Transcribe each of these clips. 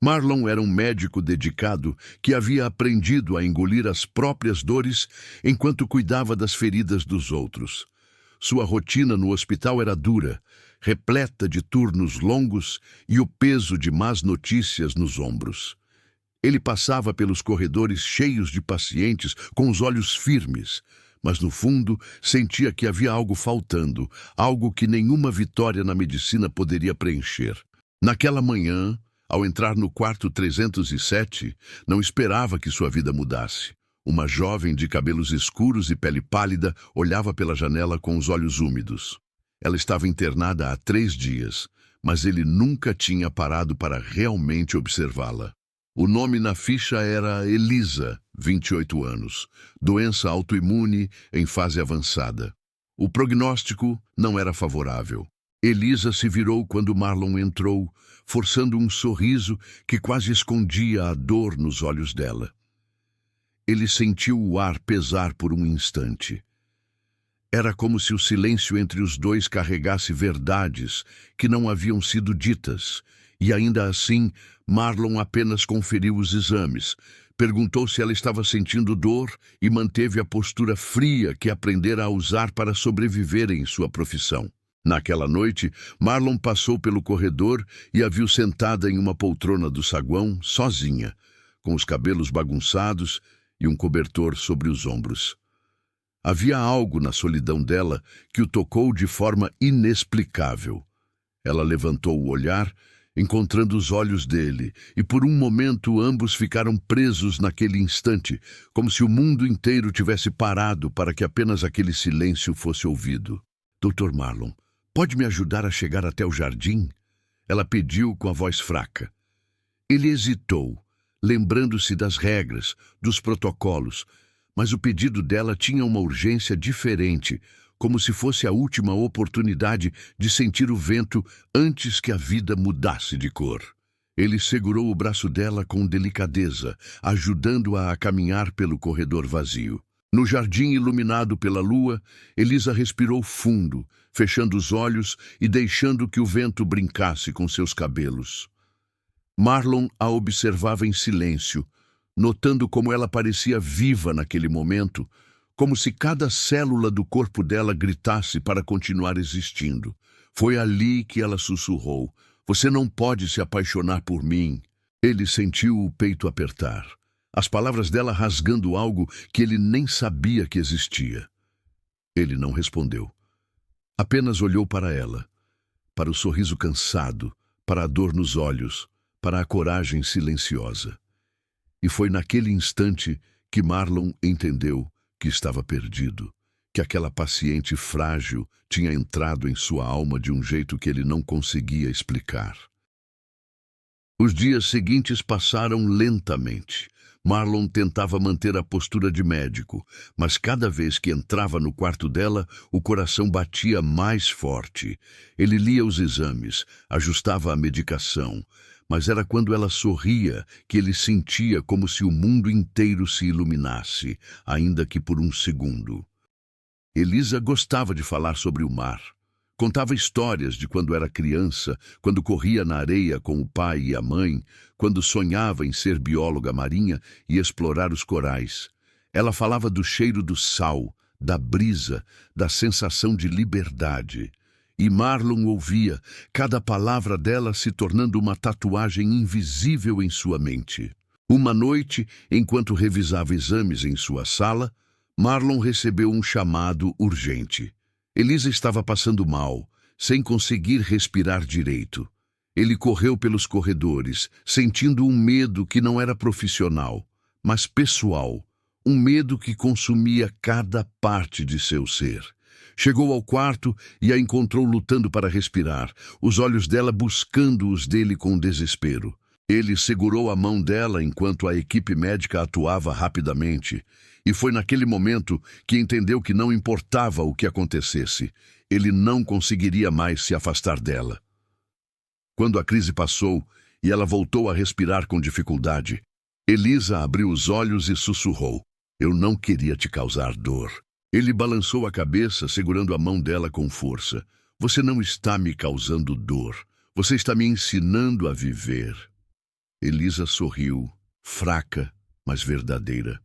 Marlon era um médico dedicado que havia aprendido a engolir as próprias dores enquanto cuidava das feridas dos outros. Sua rotina no hospital era dura, repleta de turnos longos e o peso de más notícias nos ombros. Ele passava pelos corredores cheios de pacientes com os olhos firmes, mas no fundo sentia que havia algo faltando, algo que nenhuma vitória na medicina poderia preencher. Naquela manhã, ao entrar no quarto 307, não esperava que sua vida mudasse. Uma jovem de cabelos escuros e pele pálida olhava pela janela com os olhos úmidos. Ela estava internada há 3 dias, mas ele nunca tinha parado para realmente observá-la. O nome na ficha era Elisa, 28 anos, doença autoimune em fase avançada. O prognóstico não era favorável. Elisa se virou quando Marlon entrou, forçando um sorriso que quase escondia a dor nos olhos dela. Ele sentiu o ar pesar por um instante. Era como se o silêncio entre os dois carregasse verdades que não haviam sido ditas, e ainda assim Marlon apenas conferiu os exames, perguntou se ela estava sentindo dor e manteve a postura fria que aprendera a usar para sobreviver em sua profissão. Naquela noite, Marlon passou pelo corredor e a viu sentada em uma poltrona do saguão, sozinha, com os cabelos bagunçados e um cobertor sobre os ombros. Havia algo na solidão dela que o tocou de forma inexplicável. Ela levantou o olhar, encontrando os olhos dele, e por um momento ambos ficaram presos naquele instante, como se o mundo inteiro tivesse parado para que apenas aquele silêncio fosse ouvido. Dr. Marlon, pode me ajudar a chegar até o jardim? Ela pediu com a voz fraca. Ele hesitou, lembrando-se das regras, dos protocolos, mas o pedido dela tinha uma urgência diferente, como se fosse a última oportunidade de sentir o vento antes que a vida mudasse de cor. Ele segurou o braço dela com delicadeza, ajudando-a a caminhar pelo corredor vazio. No jardim iluminado pela lua, Elisa respirou fundo, fechando os olhos e deixando que o vento brincasse com seus cabelos. Marlon a observava em silêncio, notando como ela parecia viva naquele momento, como se cada célula do corpo dela gritasse para continuar existindo. Foi ali que ela sussurrou: "Você não pode se apaixonar por mim." Ele sentiu o peito apertar, as palavras dela rasgando algo que ele nem sabia que existia. Ele não respondeu. Apenas olhou para ela, para o sorriso cansado, para a dor nos olhos, para a coragem silenciosa. E foi naquele instante que Marlon entendeu que estava perdido, que aquela paciente frágil tinha entrado em sua alma de um jeito que ele não conseguia explicar. Os dias seguintes passaram lentamente. Marlon tentava manter a postura de médico, mas cada vez que entrava no quarto dela, o coração batia mais forte. Ele lia os exames, ajustava a medicação, mas era quando ela sorria que ele sentia como se o mundo inteiro se iluminasse, ainda que por um segundo. Elisa gostava de falar sobre o mar. Contava histórias de quando era criança, quando corria na areia com o pai e a mãe, quando sonhava em ser bióloga marinha e explorar os corais. Ela falava do cheiro do sal, da brisa, da sensação de liberdade. E Marlon ouvia, cada palavra dela se tornando uma tatuagem invisível em sua mente. Uma noite, enquanto revisava exames em sua sala, Marlon recebeu um chamado urgente. Elisa estava passando mal, sem conseguir respirar direito. Ele correu pelos corredores, sentindo um medo que não era profissional, mas pessoal, um medo que consumia cada parte de seu ser. Chegou ao quarto e a encontrou lutando para respirar, os olhos dela buscando os dele com desespero. Ele segurou a mão dela enquanto a equipe médica atuava rapidamente, e foi naquele momento que entendeu que não importava o que acontecesse, ele não conseguiria mais se afastar dela. Quando a crise passou e ela voltou a respirar com dificuldade, Elisa abriu os olhos e sussurrou: "Eu não queria te causar dor." Ele balançou a cabeça, segurando a mão dela com força. "Você não está me causando dor. Você está me ensinando a viver." Elisa sorriu, fraca, mas verdadeira.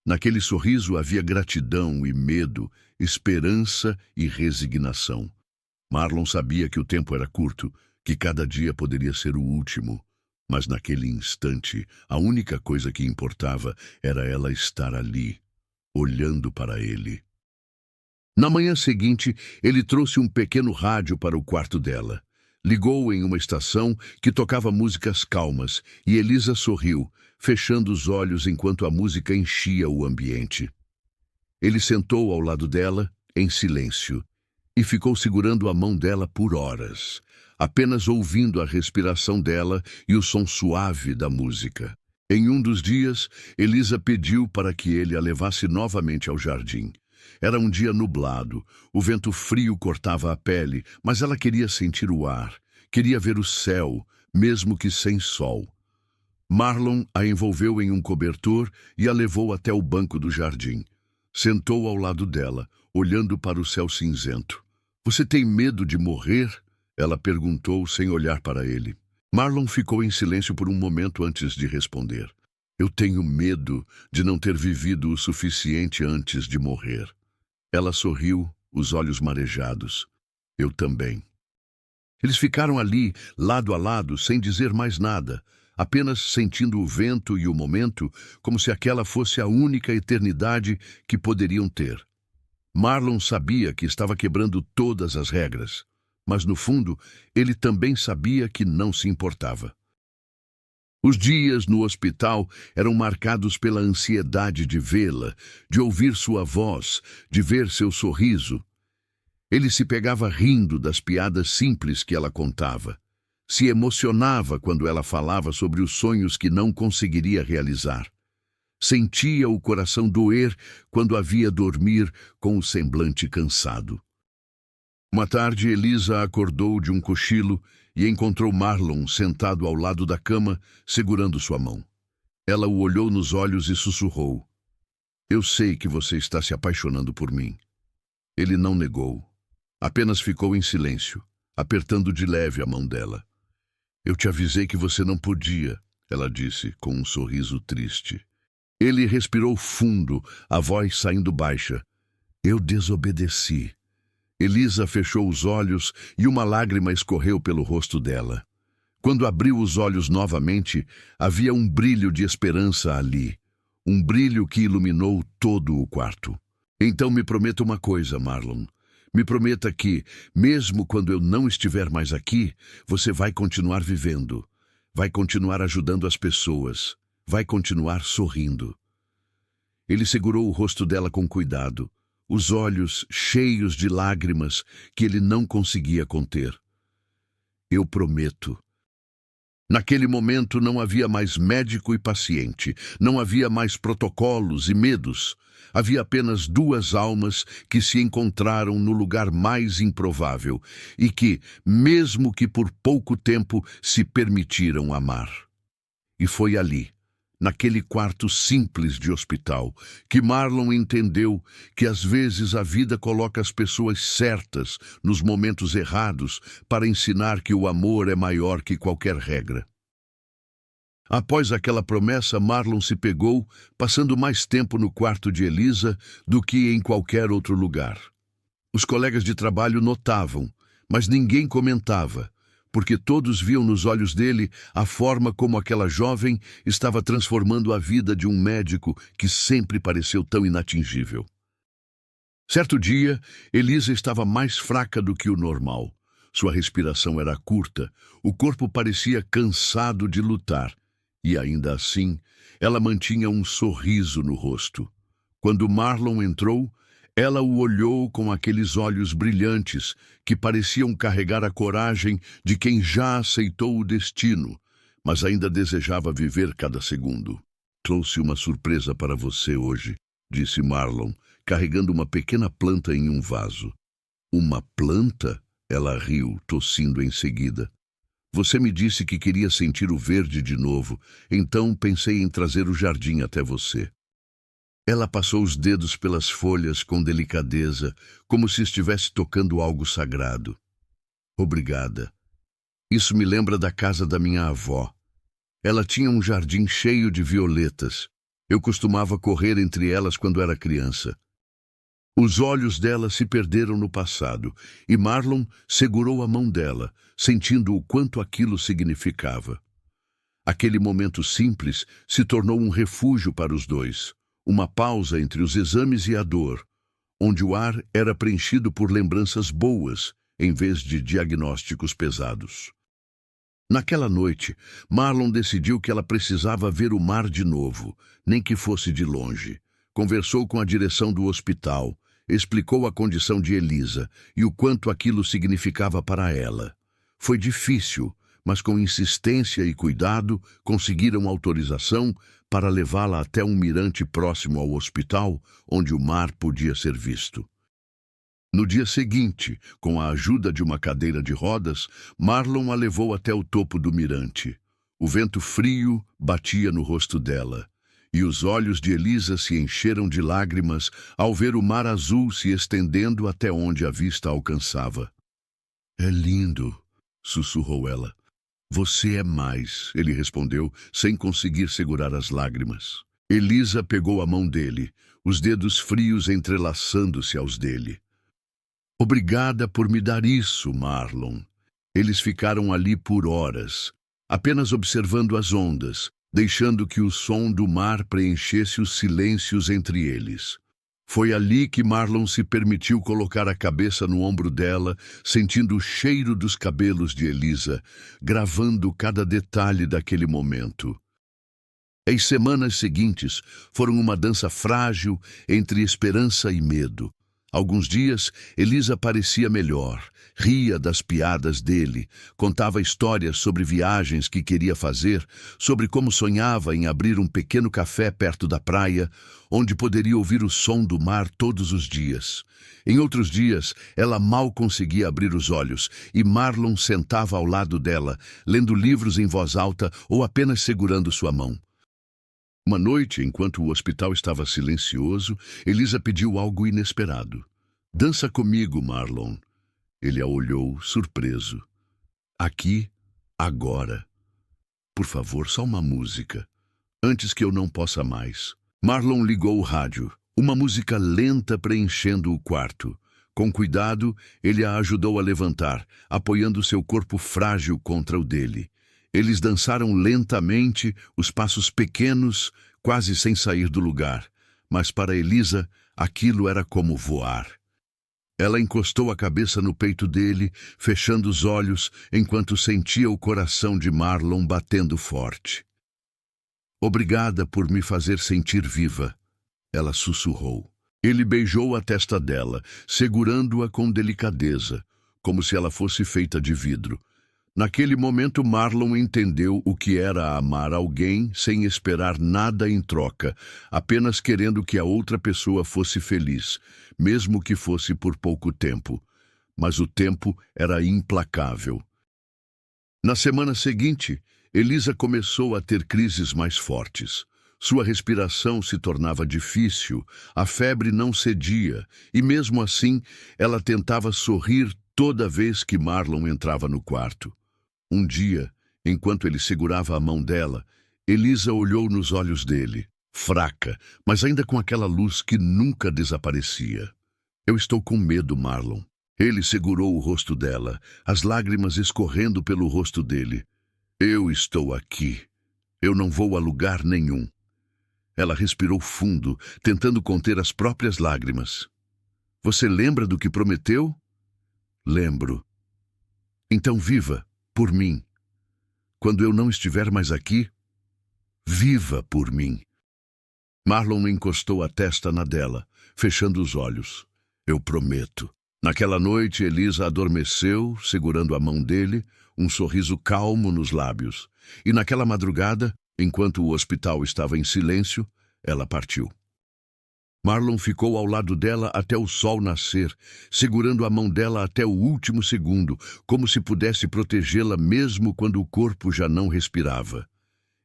Naquele sorriso havia gratidão e medo, esperança e resignação. Marlon sabia que o tempo era curto, que cada dia poderia ser o último. Mas naquele instante, a única coisa que importava era ela estar ali, olhando para ele. Na manhã seguinte, ele trouxe um pequeno rádio para o quarto dela. Ligou em uma estação que tocava músicas calmas e Elisa sorriu, fechando os olhos enquanto a música enchia o ambiente. Ele sentou ao lado dela, em silêncio, e ficou segurando a mão dela por horas, apenas ouvindo a respiração dela e o som suave da música. Em um dos dias, Elisa pediu para que ele a levasse novamente ao jardim. Era um dia nublado, o vento frio cortava a pele, mas ela queria sentir o ar, queria ver o céu, mesmo que sem sol. Marlon a envolveu em um cobertor e a levou até o banco do jardim. Sentou ao lado dela, olhando para o céu cinzento. "Você tem medo de morrer?" Ela perguntou sem olhar para ele. Marlon ficou em silêncio por um momento antes de responder. "Eu tenho medo de não ter vivido o suficiente antes de morrer." Ela sorriu, os olhos marejados. "Eu também." Eles ficaram ali, lado a lado, sem dizer mais nada, apenas sentindo o vento e o momento, como se aquela fosse a única eternidade que poderiam ter. Marlon sabia que estava quebrando todas as regras, mas no fundo, ele também sabia que não se importava. Os dias no hospital eram marcados pela ansiedade de vê-la, de ouvir sua voz, de ver seu sorriso. Ele se pegava rindo das piadas simples que ela contava. Se emocionava quando ela falava sobre os sonhos que não conseguiria realizar. Sentia o coração doer quando a via dormir com o semblante cansado. Uma tarde, Elisa acordou de um cochilo e encontrou Marlon sentado ao lado da cama, segurando sua mão. Ela o olhou nos olhos e sussurrou: "Eu sei que você está se apaixonando por mim." Ele não negou. Apenas ficou em silêncio, apertando de leve a mão dela. "Eu te avisei que você não podia," ela disse, com um sorriso triste. Ele respirou fundo, a voz saindo baixa. "Eu desobedeci." Elisa fechou os olhos e uma lágrima escorreu pelo rosto dela. Quando abriu os olhos novamente, havia um brilho de esperança ali, um brilho que iluminou todo o quarto. "Então me prometa uma coisa, Marlon. Me prometa que, mesmo quando eu não estiver mais aqui, você vai continuar vivendo, vai continuar ajudando as pessoas, vai continuar sorrindo." Ele segurou o rosto dela com cuidado, os olhos cheios de lágrimas que ele não conseguia conter. "Eu prometo." Naquele momento não havia mais médico e paciente, não havia mais protocolos e medos. Havia apenas duas almas que se encontraram no lugar mais improvável e que, mesmo que por pouco tempo, se permitiram amar. E foi ali, naquele quarto simples de hospital, que Marlon entendeu que às vezes a vida coloca as pessoas certas nos momentos errados para ensinar que o amor é maior que qualquer regra. Após aquela promessa, Marlon se pegou, passando mais tempo no quarto de Elisa do que em qualquer outro lugar. Os colegas de trabalho notavam, mas ninguém comentava, porque todos viam nos olhos dele a forma como aquela jovem estava transformando a vida de um médico que sempre pareceu tão inatingível. Certo dia, Elisa estava mais fraca do que o normal. Sua respiração era curta, o corpo parecia cansado de lutar, e ainda assim, ela mantinha um sorriso no rosto. Quando Marlon entrou, ela o olhou com aqueles olhos brilhantes que pareciam carregar a coragem de quem já aceitou o destino, mas ainda desejava viver cada segundo. "Trouxe uma surpresa para você hoje," disse Marlon, carregando uma pequena planta em um vaso. "Uma planta?" Ela riu, tossindo em seguida. "Você me disse que queria sentir o verde de novo, então pensei em trazer o jardim até você." Ela passou os dedos pelas folhas com delicadeza, como se estivesse tocando algo sagrado. "Obrigada. Isso me lembra da casa da minha avó." Ela tinha um jardim cheio de violetas. Eu costumava correr entre elas quando era criança. Os olhos dela se perderam no passado, e Marlon segurou a mão dela, sentindo o quanto aquilo significava. Aquele momento simples se tornou um refúgio para os dois, uma pausa entre os exames e a dor, onde o ar era preenchido por lembranças boas, em vez de diagnósticos pesados. Naquela noite, Marlon decidiu que ela precisava ver o mar de novo, nem que fosse de longe. Conversou com a direção do hospital, explicou a condição de Elisa e o quanto aquilo significava para ela. Foi difícil, mas com insistência e cuidado, conseguiram autorização para levá-la até um mirante próximo ao hospital, onde o mar podia ser visto. No dia seguinte, com a ajuda de uma cadeira de rodas, Marlon a levou até o topo do mirante. O vento frio batia no rosto dela, e os olhos de Elisa se encheram de lágrimas ao ver o mar azul se estendendo até onde a vista alcançava. "É lindo", sussurrou ela. "Você é mais", ele respondeu, sem conseguir segurar as lágrimas. Elisa pegou a mão dele, os dedos frios entrelaçando-se aos dele. "Obrigada por me dar isso, Marlon." Eles ficaram ali por horas, apenas observando as ondas, deixando que o som do mar preenchesse os silêncios entre eles. Foi ali que Marlon se permitiu colocar a cabeça no ombro dela, sentindo o cheiro dos cabelos de Elisa, gravando cada detalhe daquele momento. As semanas seguintes foram uma dança frágil entre esperança e medo. Alguns dias, Elisa parecia melhor, ria das piadas dele, contava histórias sobre viagens que queria fazer, sobre como sonhava em abrir um pequeno café perto da praia, onde poderia ouvir o som do mar todos os dias. Em outros dias, ela mal conseguia abrir os olhos, e Marlon sentava ao lado dela, lendo livros em voz alta ou apenas segurando sua mão. Uma noite, enquanto o hospital estava silencioso, Elisa pediu algo inesperado. "Dança comigo, Marlon." Ele a olhou, surpreso. "Aqui, agora. Por favor, só uma música. Antes que eu não possa mais." Marlon ligou o rádio, uma música lenta preenchendo o quarto. Com cuidado, ele a ajudou a levantar, apoiando seu corpo frágil contra o dele. Eles dançaram lentamente, os passos pequenos, quase sem sair do lugar. Mas para Elisa, aquilo era como voar. Ela encostou a cabeça no peito dele, fechando os olhos, enquanto sentia o coração de Marlon batendo forte. "Obrigada por me fazer sentir viva", ela sussurrou. Ele beijou a testa dela, segurando-a com delicadeza, como se ela fosse feita de vidro. Naquele momento, Marlon entendeu o que era amar alguém sem esperar nada em troca, apenas querendo que a outra pessoa fosse feliz, mesmo que fosse por pouco tempo. Mas o tempo era implacável. Na semana seguinte, Elisa começou a ter crises mais fortes. Sua respiração se tornava difícil, a febre não cedia, e mesmo assim, ela tentava sorrir toda vez que Marlon entrava no quarto. Um dia, enquanto ele segurava a mão dela, Elisa olhou nos olhos dele, fraca, mas ainda com aquela luz que nunca desaparecia. "Eu estou com medo, Marlon." Ele segurou o rosto dela, as lágrimas escorrendo pelo rosto dele. "Eu estou aqui. Eu não vou a lugar nenhum." Ela respirou fundo, tentando conter as próprias lágrimas. "Você lembra do que prometeu?" "Lembro." "Então viva por mim. Quando eu não estiver mais aqui, viva por mim." Marlon encostou a testa na dela, fechando os olhos. "Eu prometo." Naquela noite, Elisa adormeceu, segurando a mão dele, um sorriso calmo nos lábios. E naquela madrugada, enquanto o hospital estava em silêncio, ela partiu. Marlon ficou ao lado dela até o sol nascer, segurando a mão dela até o último segundo, como se pudesse protegê-la mesmo quando o corpo já não respirava.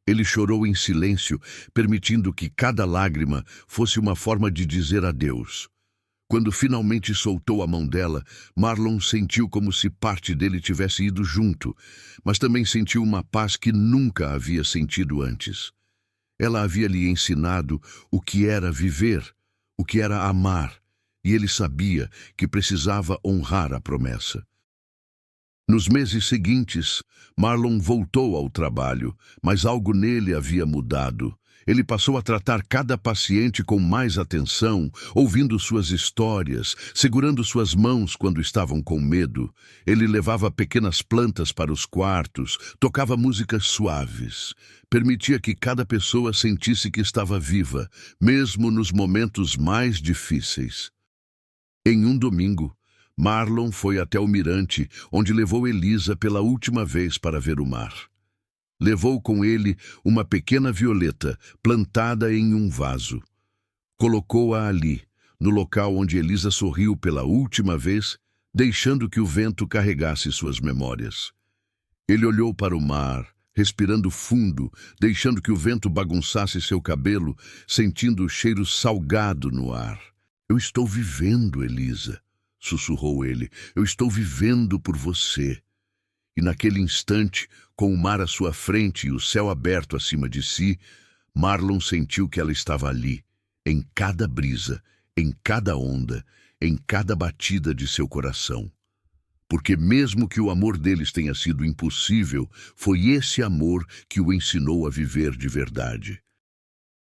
Ele chorou em silêncio, permitindo que cada lágrima fosse uma forma de dizer adeus. Quando finalmente soltou a mão dela, Marlon sentiu como se parte dele tivesse ido junto, mas também sentiu uma paz que nunca havia sentido antes. Ela havia lhe ensinado o que era viver, o que era amar, e ele sabia que precisava honrar a promessa. Nos meses seguintes, Marlon voltou ao trabalho, mas algo nele havia mudado. Ele passou a tratar cada paciente com mais atenção, ouvindo suas histórias, segurando suas mãos quando estavam com medo. Ele levava pequenas plantas para os quartos, tocava músicas suaves. Permitia que cada pessoa sentisse que estava viva, mesmo nos momentos mais difíceis. Em um domingo, Marlon foi até o mirante, onde levou Elisa pela última vez para ver o mar. Levou com ele uma pequena violeta plantada em um vaso. Colocou-a ali, no local onde Elisa sorriu pela última vez, deixando que o vento carregasse suas memórias. Ele olhou para o mar, respirando fundo, deixando que o vento bagunçasse seu cabelo, sentindo o cheiro salgado no ar. "Eu estou vivendo, Elisa", sussurrou ele. "Eu estou vivendo por você." E naquele instante, com o mar à sua frente e o céu aberto acima de si, Marlon sentiu que ela estava ali, em cada brisa, em cada onda, em cada batida de seu coração. Porque mesmo que o amor deles tenha sido impossível, foi esse amor que o ensinou a viver de verdade.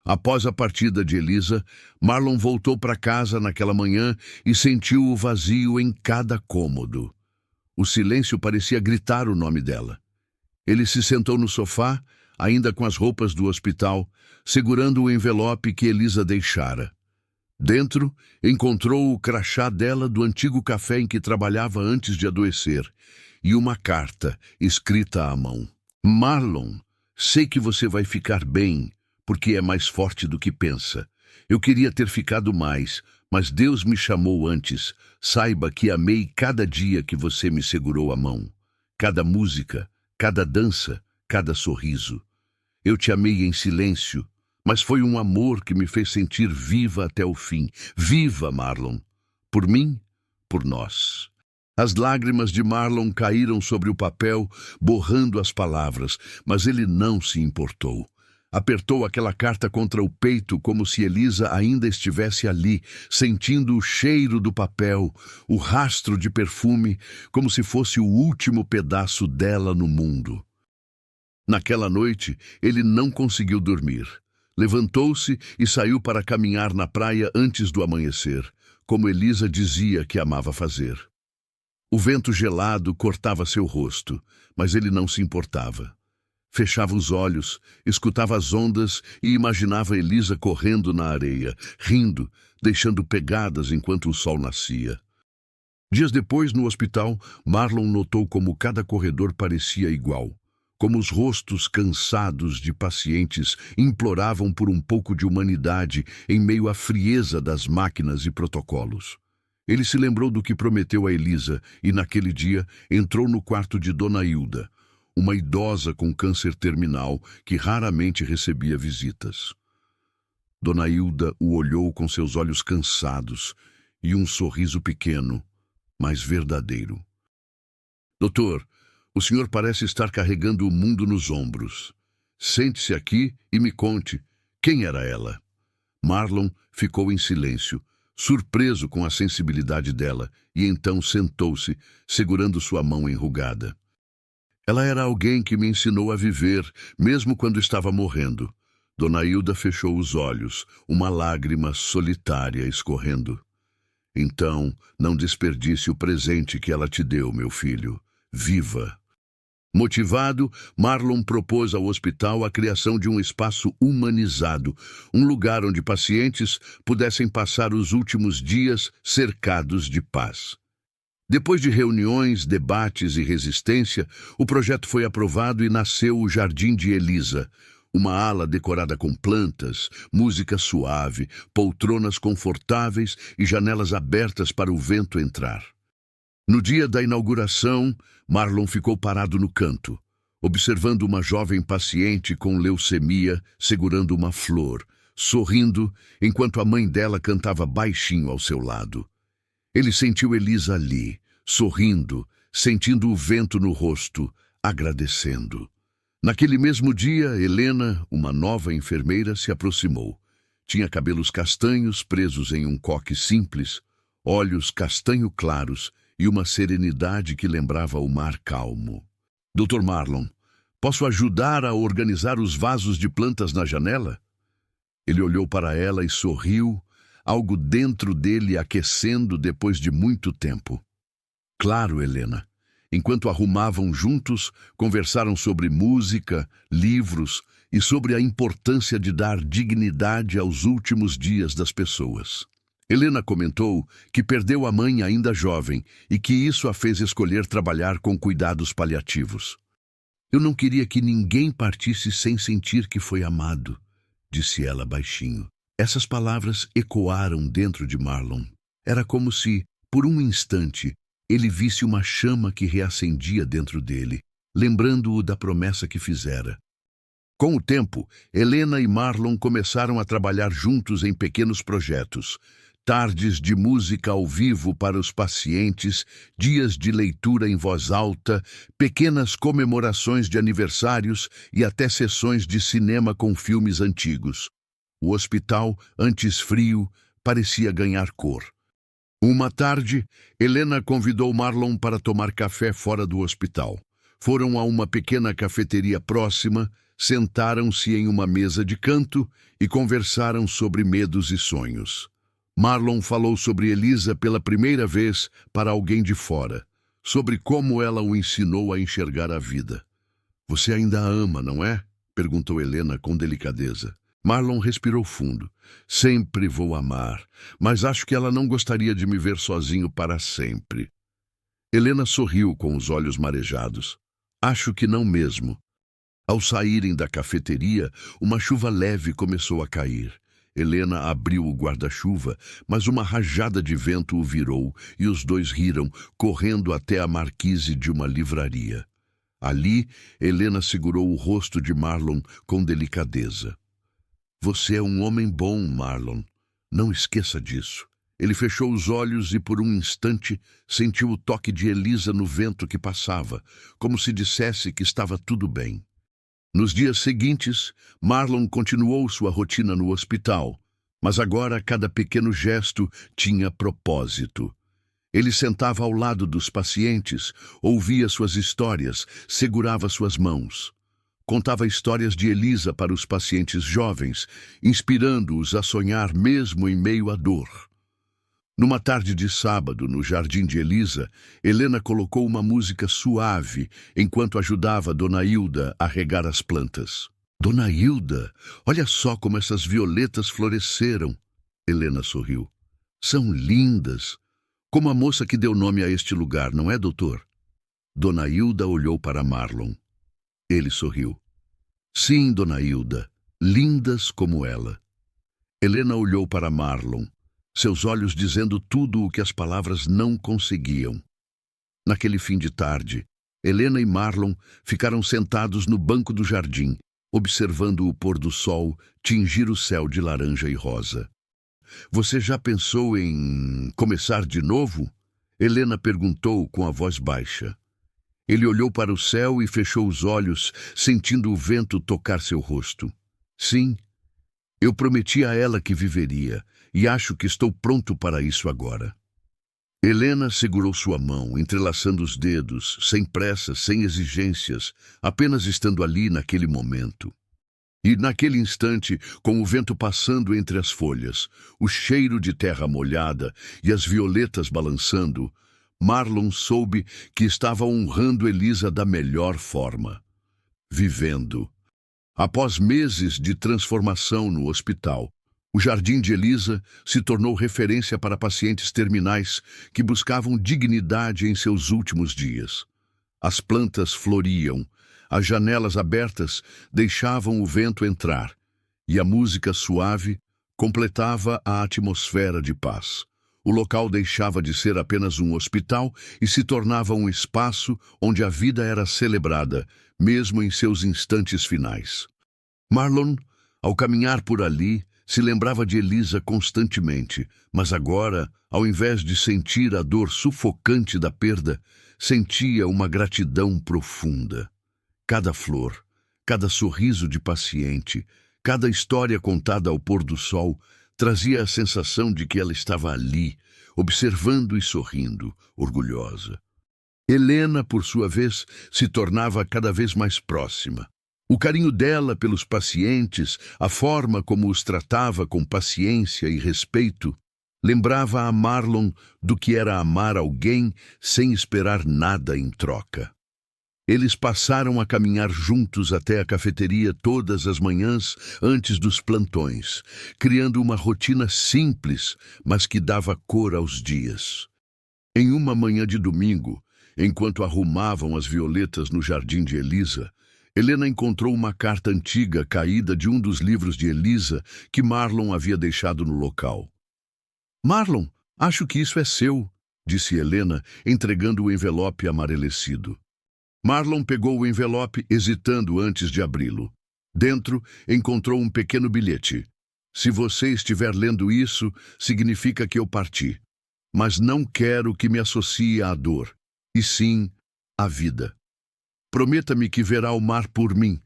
Após a partida de Elisa, Marlon voltou para casa naquela manhã e sentiu o vazio em cada cômodo. O silêncio parecia gritar o nome dela. Ele se sentou no sofá, ainda com as roupas do hospital, segurando o envelope que Elisa deixara. Dentro, encontrou o crachá dela do antigo café em que trabalhava antes de adoecer, e uma carta escrita à mão. "Marlon, sei que você vai ficar bem, porque é mais forte do que pensa. Eu queria ter ficado mais, mas Deus me chamou antes. Saiba que amei cada dia que você me segurou a mão. Cada música, cada dança, cada sorriso. Eu te amei em silêncio, mas foi um amor que me fez sentir viva até o fim. Viva, Marlon! Por mim, por nós." As lágrimas de Marlon caíram sobre o papel, borrando as palavras, mas ele não se importou. Apertou aquela carta contra o peito como se Elisa ainda estivesse ali, sentindo o cheiro do papel, o rastro de perfume, como se fosse o último pedaço dela no mundo. Naquela noite, ele não conseguiu dormir. Levantou-se e saiu para caminhar na praia antes do amanhecer, como Elisa dizia que amava fazer. O vento gelado cortava seu rosto, mas ele não se importava. Fechava os olhos, escutava as ondas e imaginava Elisa correndo na areia, rindo, deixando pegadas enquanto o sol nascia. Dias depois, no hospital, Marlon notou como cada corredor parecia igual, como os rostos cansados de pacientes imploravam por um pouco de humanidade em meio à frieza das máquinas e protocolos. Ele se lembrou do que prometeu a Elisa e, naquele dia, entrou no quarto de Dona Hilda, uma idosa com câncer terminal que raramente recebia visitas. Dona Hilda o olhou com seus olhos cansados e um sorriso pequeno, mas verdadeiro. "Doutor, o senhor parece estar carregando o mundo nos ombros. Sente-se aqui e me conte, quem era ela?" Marlon ficou em silêncio, surpreso com a sensibilidade dela, e então sentou-se, segurando sua mão enrugada. "Ela era alguém que me ensinou a viver, mesmo quando estava morrendo." Dona Hilda fechou os olhos, uma lágrima solitária escorrendo. "Então, não desperdice o presente que ela te deu, meu filho. Viva!" Motivado, Marlon propôs ao hospital a criação de um espaço humanizado, um lugar onde pacientes pudessem passar os últimos dias cercados de paz. Depois de reuniões, debates e resistência, o projeto foi aprovado e nasceu o Jardim de Elisa, uma ala decorada com plantas, música suave, poltronas confortáveis e janelas abertas para o vento entrar. No dia da inauguração, Marlon ficou parado no canto, observando uma jovem paciente com leucemia segurando uma flor, sorrindo, enquanto a mãe dela cantava baixinho ao seu lado. Ele sentiu Elisa ali, sorrindo, sentindo o vento no rosto, agradecendo. Naquele mesmo dia, Helena, uma nova enfermeira, se aproximou. Tinha cabelos castanhos presos em um coque simples, olhos castanho claros e uma serenidade que lembrava o mar calmo. Dr. Marlon, posso ajudar a organizar os vasos de plantas na janela? Ele olhou para ela e sorriu, algo dentro dele aquecendo depois de muito tempo. Claro, Helena. Enquanto arrumavam juntos, conversaram sobre música, livros e sobre a importância de dar dignidade aos últimos dias das pessoas. Helena comentou que perdeu a mãe ainda jovem e que isso a fez escolher trabalhar com cuidados paliativos. Eu não queria que ninguém partisse sem sentir que foi amado, disse ela baixinho. Essas palavras ecoaram dentro de Marlon. Era como se, por um instante, ele visse uma chama que reacendia dentro dele, lembrando-o da promessa que fizera. Com o tempo, Helena e Marlon começaram a trabalhar juntos em pequenos projetos. Tardes de música ao vivo para os pacientes, dias de leitura em voz alta, pequenas comemorações de aniversários e até sessões de cinema com filmes antigos. O hospital, antes frio, parecia ganhar cor. Uma tarde, Helena convidou Marlon para tomar café fora do hospital. Foram a uma pequena cafeteria próxima, sentaram-se em uma mesa de canto e conversaram sobre medos e sonhos. Marlon falou sobre Elisa pela primeira vez para alguém de fora, sobre como ela o ensinou a enxergar a vida. Você ainda a ama, não é? Perguntou Helena com delicadeza. Marlon respirou fundo. Sempre vou amar, mas acho que ela não gostaria de me ver sozinho para sempre. Helena sorriu com os olhos marejados. Acho que não mesmo. Ao saírem da cafeteria, uma chuva leve começou a cair. Helena abriu o guarda-chuva, mas uma rajada de vento o virou e os dois riram, correndo até a marquise de uma livraria. Ali, Helena segurou o rosto de Marlon com delicadeza. Você é um homem bom, Marlon. Não esqueça disso. Ele fechou os olhos e, por um instante, sentiu o toque de Elisa no vento que passava, como se dissesse que estava tudo bem. Nos dias seguintes, Marlon continuou sua rotina no hospital, mas agora cada pequeno gesto tinha propósito. Ele sentava ao lado dos pacientes, ouvia suas histórias, segurava suas mãos. Contava histórias de Elisa para os pacientes jovens, inspirando-os a sonhar mesmo em meio à dor. Numa tarde de sábado, no jardim de Elisa, Helena colocou uma música suave enquanto ajudava Dona Hilda a regar as plantas. Dona Hilda, olha só como essas violetas floresceram. Helena sorriu. São lindas, como a moça que deu nome a este lugar, não é, doutor? Dona Hilda olhou para Marlon. Ele sorriu. Sim, Dona Hilda, lindas como ela. Helena olhou para Marlon, seus olhos dizendo tudo o que as palavras não conseguiam. Naquele fim de tarde, Helena e Marlon ficaram sentados no banco do jardim, observando o pôr do sol tingir o céu de laranja e rosa. Você já pensou em começar de novo? Helena perguntou com a voz baixa. Ele olhou para o céu e fechou os olhos, sentindo o vento tocar seu rosto. Sim, eu prometi a ela que viveria, e acho que estou pronto para isso agora. Helena segurou sua mão, entrelaçando os dedos, sem pressa, sem exigências, apenas estando ali naquele momento. E naquele instante, com o vento passando entre as folhas, o cheiro de terra molhada e as violetas balançando, Marlon soube que estava honrando Elisa da melhor forma. Vivendo. Após meses de transformação no hospital, o Jardim de Elisa se tornou referência para pacientes terminais que buscavam dignidade em seus últimos dias. As plantas floriam, as janelas abertas deixavam o vento entrar, e a música suave completava a atmosfera de paz. O local deixava de ser apenas um hospital e se tornava um espaço onde a vida era celebrada, mesmo em seus instantes finais. Marlon, ao caminhar por ali, Se lembrava de Elisa constantemente, mas agora, ao invés de sentir a dor sufocante da perda, sentia uma gratidão profunda. Cada flor, cada sorriso de paciente, cada história contada ao pôr do sol trazia a sensação de que ela estava ali, observando e sorrindo, orgulhosa. Helena, por sua vez, se tornava cada vez mais próxima. O carinho dela pelos pacientes, a forma como os tratava com paciência e respeito, lembrava a Marlon do que era amar alguém sem esperar nada em troca. Eles passaram a caminhar juntos até a cafeteria todas as manhãs antes dos plantões, criando uma rotina simples, mas que dava cor aos dias. Em uma manhã de domingo, enquanto arrumavam as violetas no jardim de Elisa, Helena encontrou uma carta antiga caída de um dos livros de Elisa que Marlon havia deixado no local. "Marlon, acho que isso é seu", disse Helena, entregando o envelope amarelecido. Marlon pegou o envelope, hesitando antes de abri-lo. Dentro, encontrou um pequeno bilhete. "Se você estiver lendo isso, significa que eu parti. Mas não quero que me associe à dor, e sim à vida. Prometa-me que verá o mar por mim,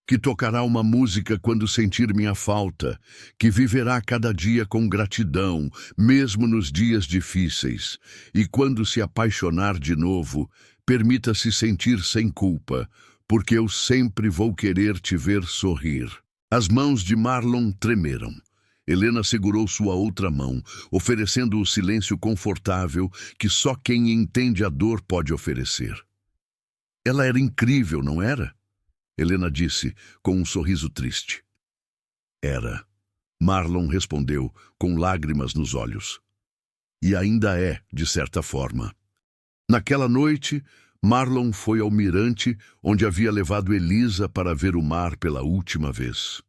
que tocará uma música quando sentir minha falta, que viverá cada dia com gratidão, mesmo nos dias difíceis, e quando se apaixonar de novo, permita-se sentir sem culpa, porque eu sempre vou querer te ver sorrir." As mãos de Marlon tremeram. Helena segurou sua outra mão, oferecendo o silêncio confortável que só quem entende a dor pode oferecer. "Ela era incrível, não era?" Helena disse, com um sorriso triste. "Era", Marlon respondeu, com lágrimas nos olhos. "E ainda é, de certa forma." Naquela noite, Marlon foi ao mirante onde havia levado Elisa para ver o mar pela última vez.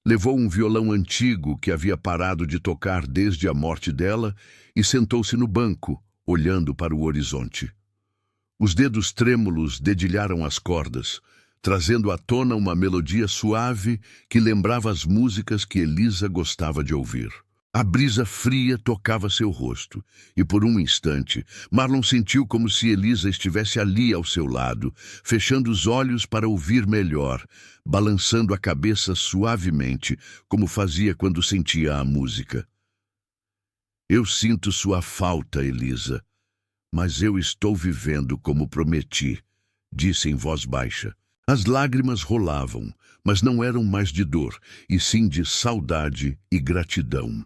Levou um violão antigo que havia parado de tocar desde a morte dela e sentou-se no banco, olhando para o horizonte. Os dedos trêmulos dedilharam as cordas, trazendo à tona uma melodia suave que lembrava as músicas que Elisa gostava de ouvir. A brisa fria tocava seu rosto, e por um instante, Marlon sentiu como se Elisa estivesse ali ao seu lado, fechando os olhos para ouvir melhor, balançando a cabeça suavemente, como fazia quando sentia a música. "Eu sinto sua falta, Elisa, mas eu estou vivendo como prometi", disse em voz baixa. As lágrimas rolavam, mas não eram mais de dor, e sim de saudade e gratidão.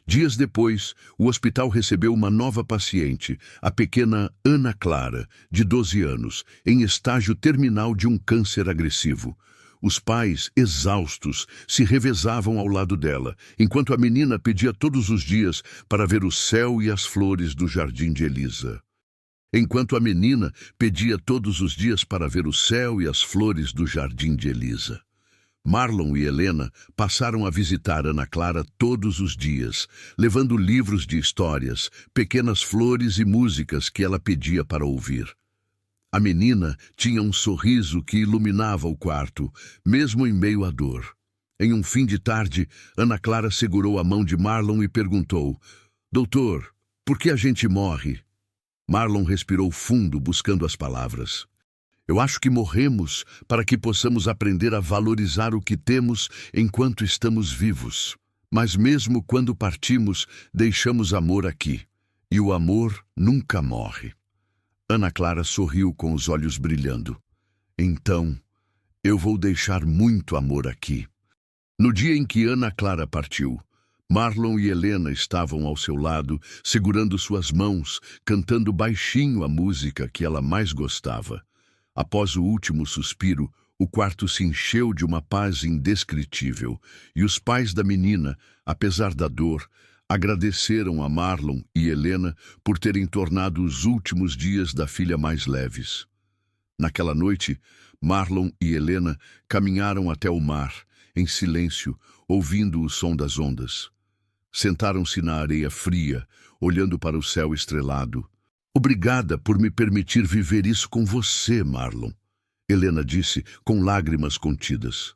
Dias depois, o hospital recebeu uma nova paciente, a pequena Ana Clara, de 12 anos, em estágio terminal de um câncer agressivo. Os pais, exaustos, se revezavam ao lado dela, enquanto a menina pedia todos os dias para ver o céu e as flores do jardim de Elisa. Enquanto a menina pedia todos os dias para ver o céu e as flores do jardim de Elisa. Marlon e Helena passaram a visitar Ana Clara todos os dias, levando livros de histórias, pequenas flores e músicas que ela pedia para ouvir. A menina tinha um sorriso que iluminava o quarto, mesmo em meio à dor. Em um fim de tarde, Ana Clara segurou a mão de Marlon e perguntou: "Doutor, por que a gente morre?" Marlon respirou fundo, buscando as palavras. "Eu acho que morremos para que possamos aprender a valorizar o que temos enquanto estamos vivos. Mas mesmo quando partimos, deixamos amor aqui. E o amor nunca morre." Ana Clara sorriu com os olhos brilhando. "Então, eu vou deixar muito amor aqui." No dia em que Ana Clara partiu, Marlon e Helena estavam ao seu lado, segurando suas mãos, cantando baixinho a música que ela mais gostava. Após o último suspiro, o quarto se encheu de uma paz indescritível, e os pais da menina, apesar da dor, agradeceram a Marlon e Helena por terem tornado os últimos dias da filha mais leves. Naquela noite, Marlon e Helena caminharam até o mar, em silêncio, ouvindo o som das ondas. Sentaram-se na areia fria, olhando para o céu estrelado. "Obrigada por me permitir viver isso com você, Marlon", Helena disse, com lágrimas contidas.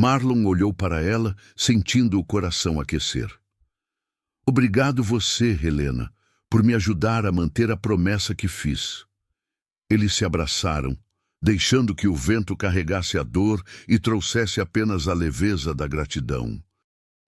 Marlon olhou para ela, sentindo o coração aquecer. Obrigado você, Helena, por me ajudar a manter a promessa que fiz. Eles se abraçaram, deixando que o vento carregasse a dor e trouxesse apenas a leveza da gratidão.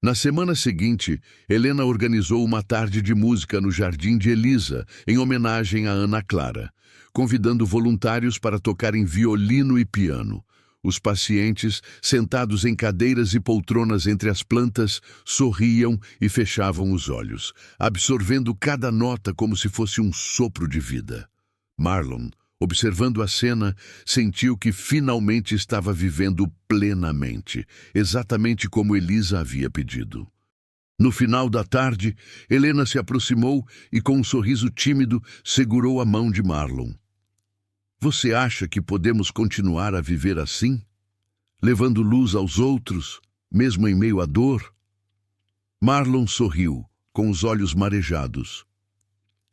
Na semana seguinte, Helena organizou uma tarde de música no Jardim de Elisa, em homenagem a Ana Clara, convidando voluntários para tocarem violino e piano. Os pacientes, sentados em cadeiras e poltronas entre as plantas, sorriam e fechavam os olhos, absorvendo cada nota como se fosse um sopro de vida. Marlon, observando a cena, sentiu que finalmente estava vivendo plenamente, exatamente como Elisa havia pedido. No final da tarde, Helena se aproximou e, com um sorriso tímido, segurou a mão de Marlon. Você acha que podemos continuar a viver assim? Levando luz aos outros, mesmo em meio à dor? Marlon sorriu, com os olhos marejados.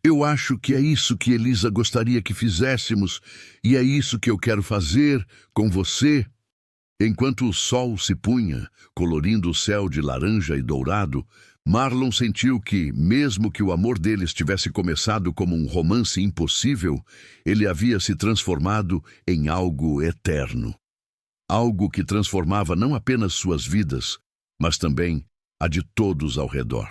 Eu acho que é isso que Elisa gostaria que fizéssemos, e é isso que eu quero fazer com você. Enquanto o sol se punha, colorindo o céu de laranja e dourado, Marlon sentiu que, mesmo que o amor deles tivesse começado como um romance impossível, ele havia se transformado em algo eterno. Algo que transformava não apenas suas vidas, mas também a de todos ao redor.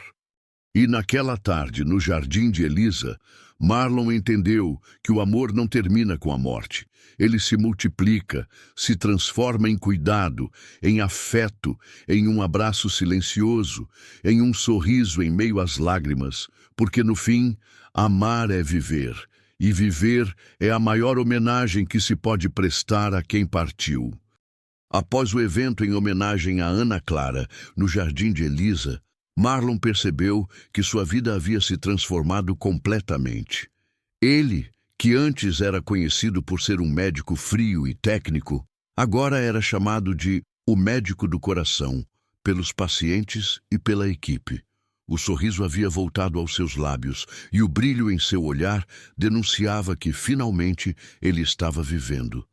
E naquela tarde, no Jardim de Elisa, Marlon entendeu que o amor não termina com a morte. Ele se multiplica, se transforma em cuidado, em afeto, em um abraço silencioso, em um sorriso em meio às lágrimas, porque no fim, amar é viver, e viver é a maior homenagem que se pode prestar a quem partiu. Após o evento em homenagem a Ana Clara, no Jardim de Elisa, Marlon percebeu que sua vida havia se transformado completamente. Ele, que antes era conhecido por ser um médico frio e técnico, agora era chamado de o médico do coração, pelos pacientes e pela equipe. O sorriso havia voltado aos seus lábios e o brilho em seu olhar denunciava que, finalmente, ele estava vivendo.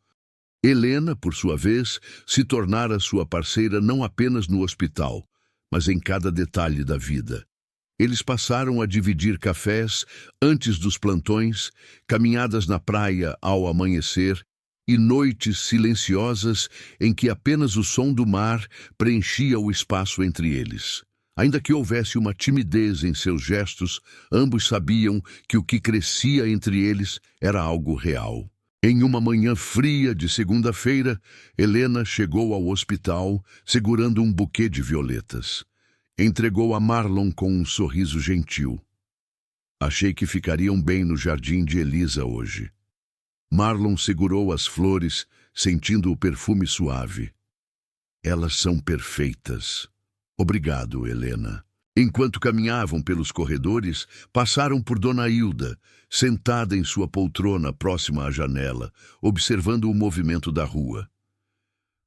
Helena, por sua vez, se tornara sua parceira não apenas no hospital, mas em cada detalhe da vida. Eles passaram a dividir cafés antes dos plantões, caminhadas na praia ao amanhecer e noites silenciosas em que apenas o som do mar preenchia o espaço entre eles. Ainda que houvesse uma timidez em seus gestos, ambos sabiam que o que crescia entre eles era algo real. Em uma manhã fria de segunda-feira, Helena chegou ao hospital segurando um buquê de violetas. Entregou a Marlon com um sorriso gentil. Achei que ficariam bem no Jardim de Elisa hoje. Marlon segurou as flores, sentindo o perfume suave. Elas são perfeitas. Obrigado, Helena. Enquanto caminhavam pelos corredores, passaram por Dona Hilda, sentada em sua poltrona próxima à janela, observando o movimento da rua.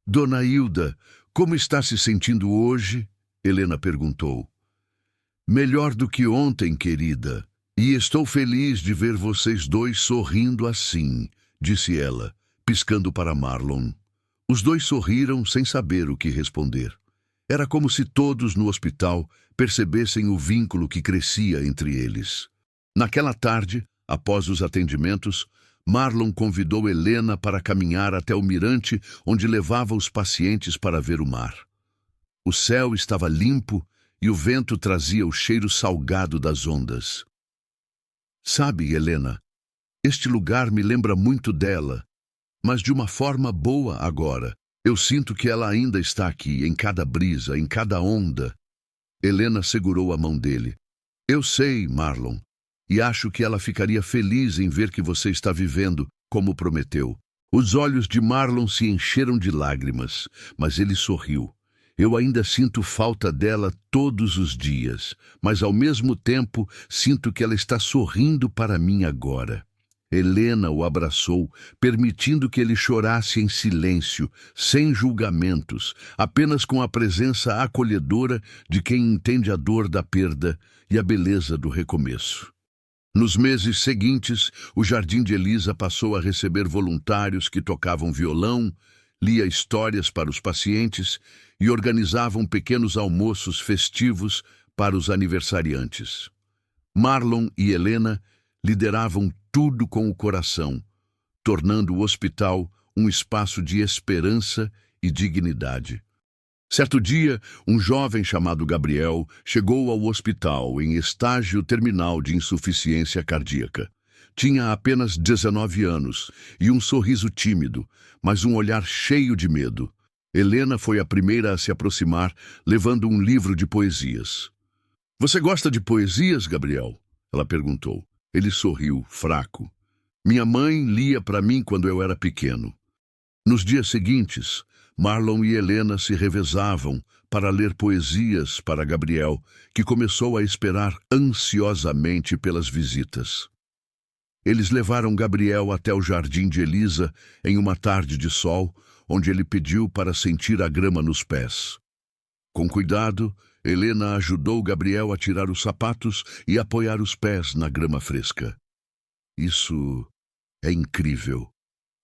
Dona Hilda, como está se sentindo hoje? Helena perguntou. Melhor do que ontem, querida. E estou feliz de ver vocês dois sorrindo assim, disse ela, piscando para Marlon. Os dois sorriram sem saber o que responder. Era como se todos no hospital percebessem o vínculo que crescia entre eles. Naquela tarde, após os atendimentos, Marlon convidou Helena para caminhar até o mirante onde levava os pacientes para ver o mar. O céu estava limpo e o vento trazia o cheiro salgado das ondas. Sabe, Helena, este lugar me lembra muito dela, mas de uma forma boa agora. Eu sinto que ela ainda está aqui, em cada brisa, em cada onda. Helena segurou a mão dele. Eu sei, Marlon, e acho que ela ficaria feliz em ver que você está vivendo como prometeu. Os olhos de Marlon se encheram de lágrimas, mas ele sorriu. Eu ainda sinto falta dela todos os dias, mas ao mesmo tempo sinto que ela está sorrindo para mim agora. Helena o abraçou, permitindo que ele chorasse em silêncio, sem julgamentos, apenas com a presença acolhedora de quem entende a dor da perda e a beleza do recomeço. Nos meses seguintes, o Jardim de Elisa passou a receber voluntários que tocavam violão, lia histórias para os pacientes e organizavam pequenos almoços festivos para os aniversariantes. Marlon e Helena lideravam tudo com o coração, tornando o hospital um espaço de esperança e dignidade. Certo dia, um jovem chamado Gabriel chegou ao hospital em estágio terminal de insuficiência cardíaca. Tinha apenas 19 anos e um sorriso tímido, mas um olhar cheio de medo. Helena foi a primeira a se aproximar, levando um livro de poesias. "Você gosta de poesias, Gabriel?" ela perguntou. Ele sorriu, fraco. "Minha mãe lia para mim quando eu era pequeno." Nos dias seguintes, Marlon e Helena se revezavam para ler poesias para Gabriel, que começou a esperar ansiosamente pelas visitas. Eles levaram Gabriel até o jardim de Elisa em uma tarde de sol, onde ele pediu para sentir a grama nos pés. Com cuidado, Helena ajudou Gabriel a tirar os sapatos e apoiar os pés na grama fresca. "Isso é incrível",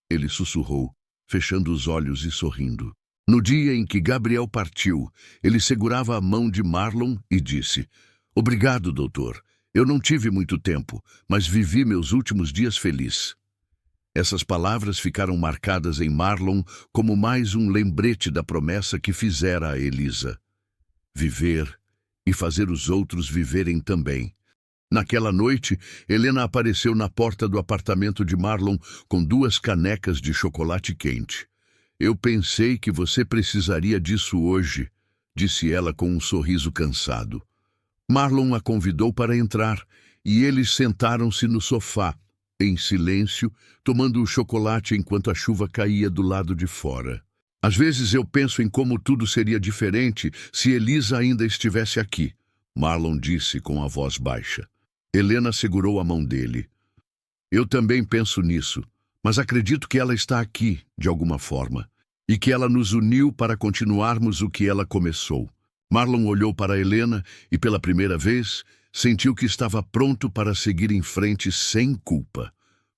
ele sussurrou, fechando os olhos e sorrindo. No dia em que Gabriel partiu, ele segurava a mão de Marlon e disse: "Obrigado, doutor. Eu não tive muito tempo, mas vivi meus últimos dias feliz." Essas palavras ficaram marcadas em Marlon como mais um lembrete da promessa que fizera a Elisa: viver e fazer os outros viverem também. Naquela noite, Helena apareceu na porta do apartamento de Marlon com 2 canecas de chocolate quente. "Eu pensei que você precisaria disso hoje", disse ela com um sorriso cansado. Marlon a convidou para entrar e eles sentaram-se no sofá, em silêncio, tomando o chocolate enquanto a chuva caía do lado de fora. "Às vezes eu penso em como tudo seria diferente se Elisa ainda estivesse aqui", Marlon disse com a voz baixa. Helena segurou a mão dele. "Eu também penso nisso, mas acredito que ela está aqui, de alguma forma, e que ela nos uniu para continuarmos o que ela começou." Marlon olhou para Helena e, pela primeira vez, sentiu que estava pronto para seguir em frente sem culpa.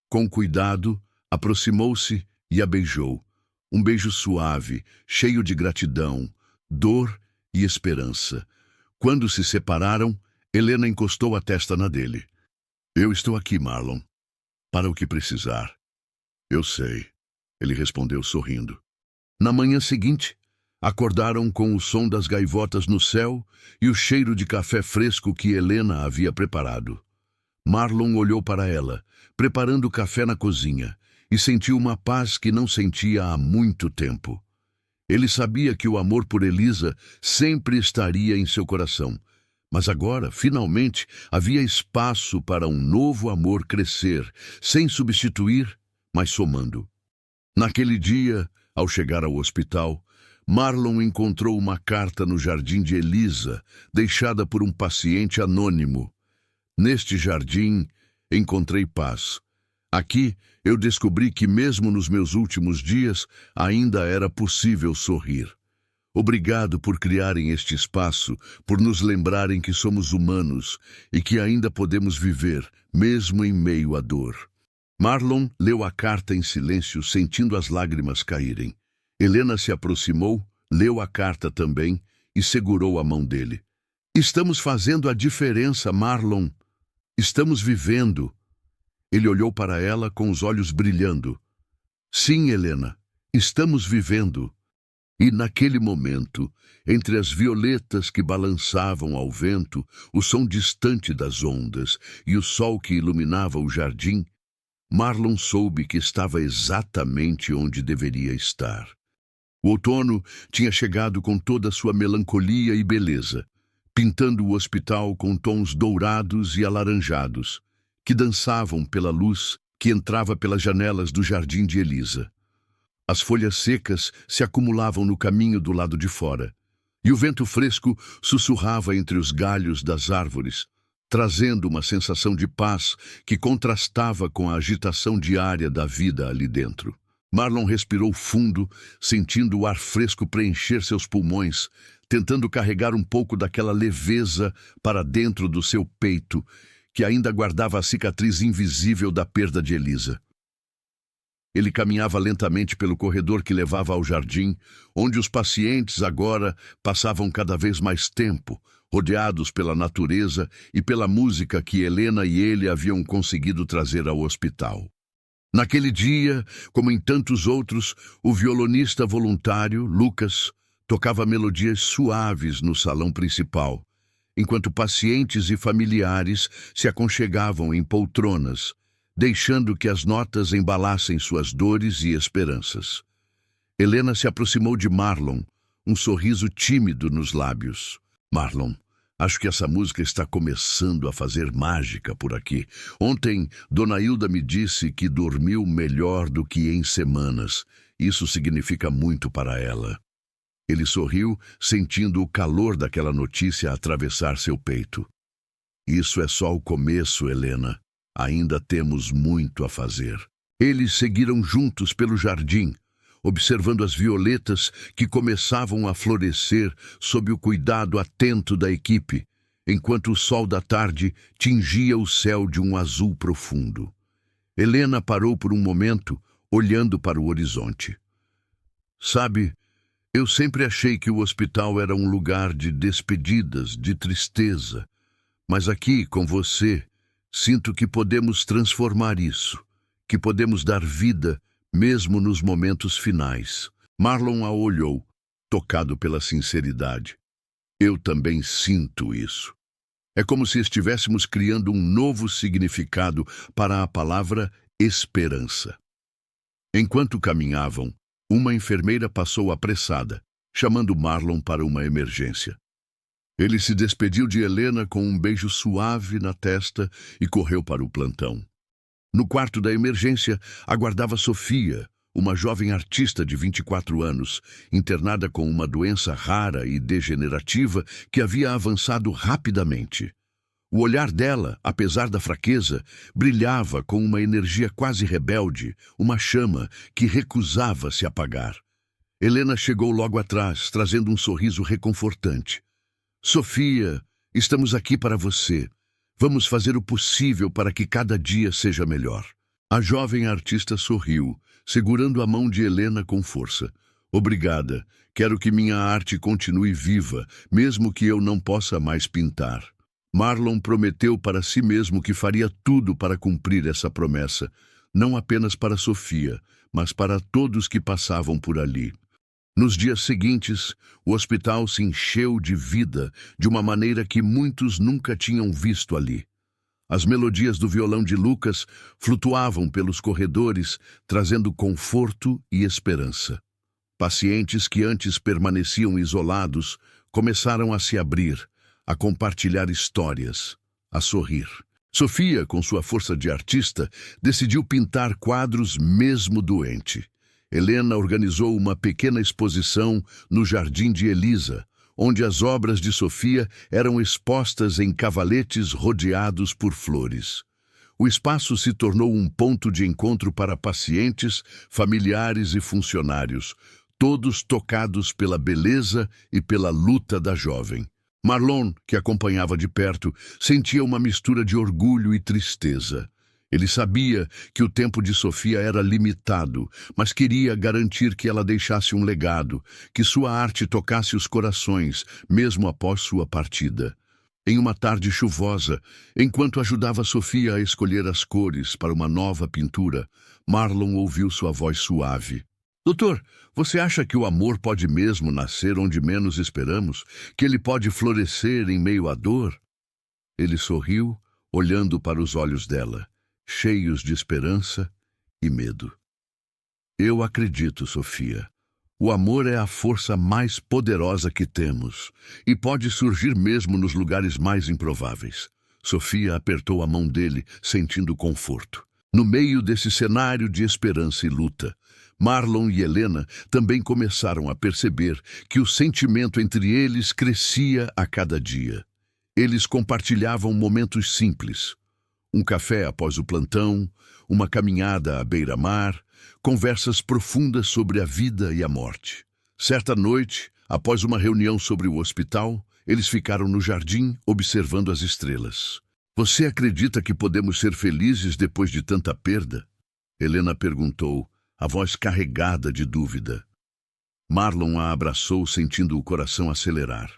Com cuidado, aproximou-se e a beijou. Um beijo suave, cheio de gratidão, dor e esperança. Quando se separaram, Helena encostou a testa na dele. "Eu estou aqui, Marlon, para o que precisar." "Eu sei", ele respondeu sorrindo. Na manhã seguinte, acordaram com o som das gaivotas no céu e o cheiro de café fresco que Helena havia preparado. Marlon olhou para ela, preparando o café na cozinha, e sentiu uma paz que não sentia há muito tempo. Ele sabia que o amor por Elisa sempre estaria em seu coração, mas agora, finalmente, havia espaço para um novo amor crescer, sem substituir, mas somando. Naquele dia, ao chegar ao hospital, Marlon encontrou uma carta no jardim de Elisa, deixada por um paciente anônimo. "Neste jardim, encontrei paz. Aqui, eu descobri que mesmo nos meus últimos dias, ainda era possível sorrir. Obrigado por criarem este espaço, por nos lembrarem que somos humanos e que ainda podemos viver, mesmo em meio à dor." Marlon leu a carta em silêncio, sentindo as lágrimas caírem. Helena se aproximou, leu a carta também e segurou a mão dele. "Estamos fazendo a diferença, Marlon. Estamos vivendo." Ele olhou para ela com os olhos brilhando. "Sim, Helena, estamos vivendo." E naquele momento, entre as violetas que balançavam ao vento, o som distante das ondas e o sol que iluminava o jardim, Marlon soube que estava exatamente onde deveria estar. O outono tinha chegado com toda a sua melancolia e beleza, pintando o hospital com tons dourados e alaranjados, que dançavam pela luz que entrava pelas janelas do jardim de Elisa. As folhas secas se acumulavam no caminho do lado de fora, e o vento fresco sussurrava entre os galhos das árvores, trazendo uma sensação de paz que contrastava com a agitação diária da vida ali dentro. Marlon respirou fundo, sentindo o ar fresco preencher seus pulmões, tentando carregar um pouco daquela leveza para dentro do seu peito, que ainda guardava a cicatriz invisível da perda de Elisa. Ele caminhava lentamente pelo corredor que levava ao jardim, onde os pacientes agora passavam cada vez mais tempo, rodeados pela natureza e pela música que Helena e ele haviam conseguido trazer ao hospital. Naquele dia, como em tantos outros, o violonista voluntário, Lucas, tocava melodias suaves no salão principal, enquanto pacientes e familiares se aconchegavam em poltronas, deixando que as notas embalassem suas dores e esperanças. Helena se aproximou de Marlon, um sorriso tímido nos lábios. Marlon, acho que essa música está começando a fazer mágica por aqui. Ontem, Dona Hilda me disse que dormiu melhor do que em semanas. Isso significa muito para ela. Ele sorriu, sentindo o calor daquela notícia atravessar seu peito. Isso é só o começo, Helena. Ainda temos muito a fazer. Eles seguiram juntos pelo jardim, observando as violetas que começavam a florescer sob o cuidado atento da equipe, enquanto o sol da tarde tingia o céu de um azul profundo. Helena parou por um momento, olhando para o horizonte. Sabe, eu sempre achei que o hospital era um lugar de despedidas, de tristeza, mas aqui, com você, sinto que podemos transformar isso, que podemos dar vida mesmo nos momentos finais. Marlon a olhou, tocado pela sinceridade. Eu também sinto isso. É como se estivéssemos criando um novo significado para a palavra esperança. Enquanto caminhavam, uma enfermeira passou apressada, chamando Marlon para uma emergência. Ele se despediu de Helena com um beijo suave na testa e correu para o plantão. No quarto da emergência, aguardava Sofia, uma jovem artista de 24 anos, internada com uma doença rara e degenerativa que havia avançado rapidamente. O olhar dela, apesar da fraqueza, brilhava com uma energia quase rebelde, uma chama que recusava se apagar. Helena chegou logo atrás, trazendo um sorriso reconfortante. Sofia, estamos aqui para você. Vamos fazer o possível para que cada dia seja melhor. A jovem artista sorriu, segurando a mão de Helena com força. Obrigada. Quero que minha arte continue viva, mesmo que eu não possa mais pintar. Marlon prometeu para si mesmo que faria tudo para cumprir essa promessa, não apenas para Sofia, mas para todos que passavam por ali. Nos dias seguintes, o hospital se encheu de vida de uma maneira que muitos nunca tinham visto ali. As melodias do violão de Lucas flutuavam pelos corredores, trazendo conforto e esperança. Pacientes que antes permaneciam isolados começaram a se abrir, a compartilhar histórias, a sorrir. Sofia, com sua força de artista, decidiu pintar quadros mesmo doente. Helena organizou uma pequena exposição no Jardim de Elisa, onde as obras de Sofia eram expostas em cavaletes rodeados por flores. O espaço se tornou um ponto de encontro para pacientes, familiares e funcionários, todos tocados pela beleza e pela luta da jovem. Marlon, que acompanhava de perto, sentia uma mistura de orgulho e tristeza. Ele sabia que o tempo de Sofia era limitado, mas queria garantir que ela deixasse um legado, que sua arte tocasse os corações, mesmo após sua partida. Em uma tarde chuvosa, enquanto ajudava Sofia a escolher as cores para uma nova pintura, Marlon ouviu sua voz suave. Doutor, você acha que o amor pode mesmo nascer onde menos esperamos? Que ele pode florescer em meio à dor? Ele sorriu, olhando para os olhos dela, cheios de esperança e medo. Eu acredito, Sofia. O amor é a força mais poderosa que temos e pode surgir mesmo nos lugares mais improváveis. Sofia apertou a mão dele, sentindo conforto. No meio desse cenário de esperança e luta, Marlon e Helena também começaram a perceber que o sentimento entre eles crescia a cada dia. Eles compartilhavam momentos simples. Um café após o plantão, uma caminhada à beira-mar, conversas profundas sobre a vida e a morte. Certa noite, após uma reunião sobre o hospital, eles ficaram no jardim observando as estrelas. Você acredita que podemos ser felizes depois de tanta perda? Helena perguntou, a voz carregada de dúvida. Marlon a abraçou, sentindo o coração acelerar.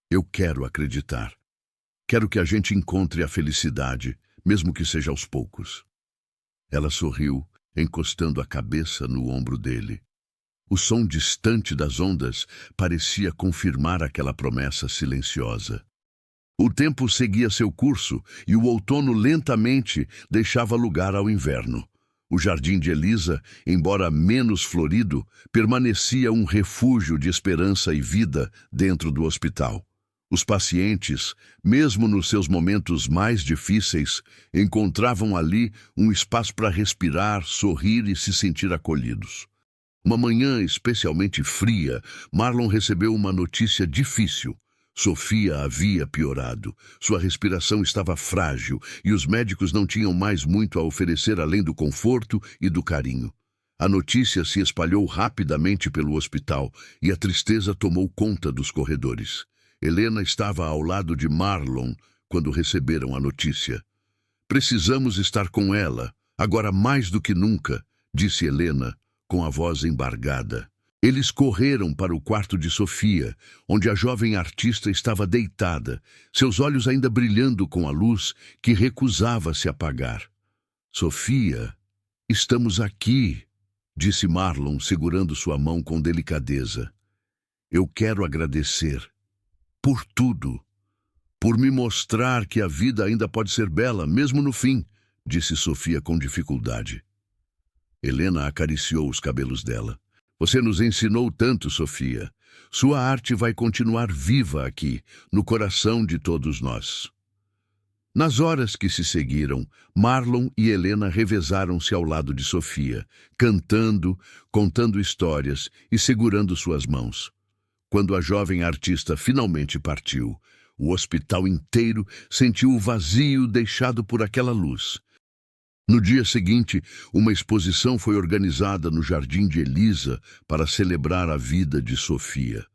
Eu quero acreditar. Quero que a gente encontre a felicidade, mesmo que seja aos poucos. Ela sorriu, encostando a cabeça no ombro dele. O som distante das ondas parecia confirmar aquela promessa silenciosa. O tempo seguia seu curso e o outono lentamente deixava lugar ao inverno. O jardim de Elisa, embora menos florido, permanecia um refúgio de esperança e vida dentro do hospital. Os pacientes, mesmo nos seus momentos mais difíceis, encontravam ali um espaço para respirar, sorrir e se sentir acolhidos. Uma manhã especialmente fria, Marlon recebeu uma notícia difícil. Sofia havia piorado. Sua respiração estava frágil e os médicos não tinham mais muito a oferecer além do conforto e do carinho. A notícia se espalhou rapidamente pelo hospital e a tristeza tomou conta dos corredores. Helena estava ao lado de Marlon quando receberam a notícia. Precisamos estar com ela, agora mais do que nunca, disse Helena, com a voz embargada. Eles correram para o quarto de Sofia, onde a jovem artista estava deitada, seus olhos ainda brilhando com a luz que recusava se apagar. Sofia, estamos aqui, disse Marlon, segurando sua mão com delicadeza. Eu quero agradecer. Por tudo. Por me mostrar que a vida ainda pode ser bela, mesmo no fim, disse Sofia com dificuldade. Helena acariciou os cabelos dela. Você nos ensinou tanto, Sofia. Sua arte vai continuar viva aqui, no coração de todos nós. Nas horas que se seguiram, Marlon e Helena revezaram-se ao lado de Sofia, cantando, contando histórias e segurando suas mãos. Quando a jovem artista finalmente partiu, o hospital inteiro sentiu o vazio deixado por aquela luz. No dia seguinte, uma exposição foi organizada no Jardim de Elisa para celebrar a vida de Sofia.